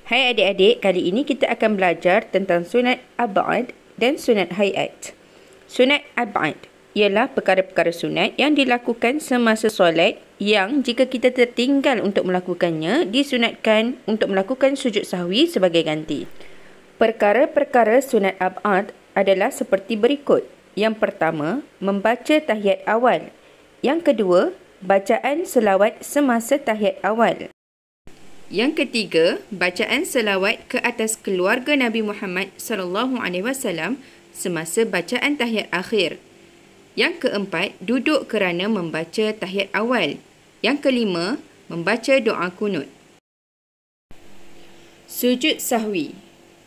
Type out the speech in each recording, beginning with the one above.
Hai adik-adik, kali ini kita akan belajar tentang sunat ab'ad dan sunat hayat. Sunat ab'ad ialah perkara-perkara sunat yang dilakukan semasa solat yang jika kita tertinggal untuk melakukannya, disunatkan untuk melakukan sujud sahwi sebagai ganti. Perkara-perkara sunat ab'ad adalah seperti berikut. Yang pertama, membaca tahiyat awal. Yang kedua, bacaan selawat semasa tahiyat awal. Yang ketiga, bacaan selawat ke atas keluarga Nabi Muhammad SAW semasa bacaan tahiyat akhir. Yang keempat, duduk kerana membaca tahiyat awal. Yang kelima, membaca doa kunut. Sujud sahwi.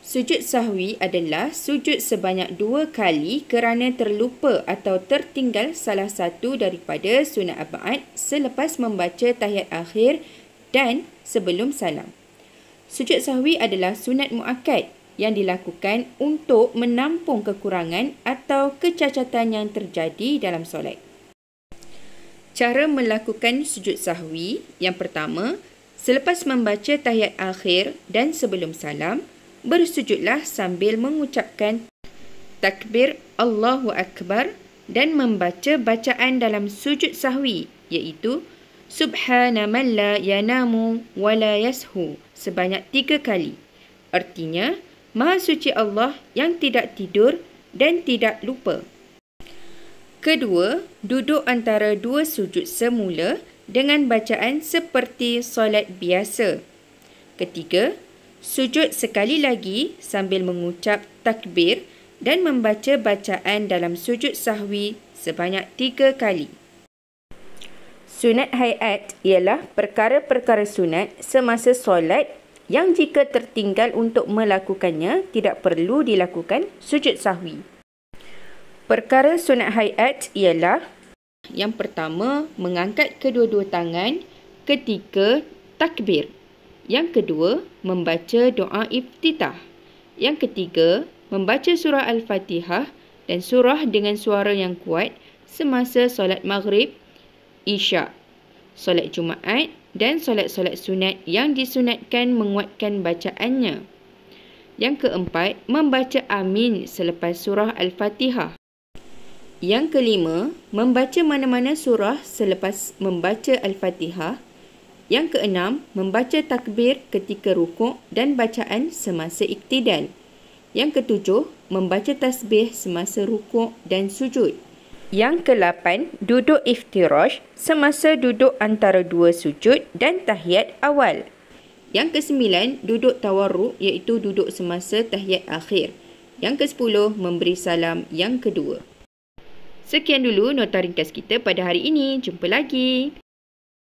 Sujud sahwi adalah sujud sebanyak 2 kali kerana terlupa atau tertinggal salah satu daripada sunat ab'ad selepas membaca tahiyat akhir dan sebelum salam. Sujud sahwi adalah sunat muakkad yang dilakukan untuk menampung kekurangan atau kecacatan yang terjadi dalam solat. Cara melakukan sujud sahwi, yang pertama, selepas membaca tahiyat akhir dan sebelum salam, bersujudlah sambil mengucapkan takbir Allahu Akbar dan membaca bacaan dalam sujud sahwi, iaitu Subhana man la yanamu wa la yashu sebanyak 3 kali. Artinya, Maha Suci Allah yang tidak tidur dan tidak lupa. Kedua, duduk antara 2 sujud semula dengan bacaan seperti solat biasa. Ketiga, sujud sekali lagi sambil mengucap takbir dan membaca bacaan dalam sujud sahwi sebanyak 3 kali. Sunat hayat ialah perkara-perkara sunat semasa solat yang jika tertinggal untuk melakukannya tidak perlu dilakukan sujud sahwi. Perkara sunat hayat ialah yang pertama, mengangkat kedua-dua tangan ketika takbir. Yang kedua, membaca doa iftitah. Yang ketiga, membaca surah Al-Fatihah dan surah dengan suara yang kuat semasa solat maghrib, Isyak, solat Jumaat dan solat-solat sunat yang disunatkan menguatkan bacaannya. Yang keempat, membaca amin selepas surah Al-Fatihah. Yang kelima, membaca mana-mana surah selepas membaca Al-Fatihah. Yang keenam, membaca takbir ketika rukuk dan bacaan semasa iktidal. Yang ketujuh, membaca tasbih semasa rukuk dan sujud. Yang ke-8, duduk iftirash semasa duduk antara 2 sujud dan tahiyat awal. Yang ke-9, duduk tawarruk iaitu duduk semasa tahiyat akhir. Yang ke-10, memberi salam yang kedua. Sekian dulu nota ringkas kita pada hari ini. Jumpa lagi.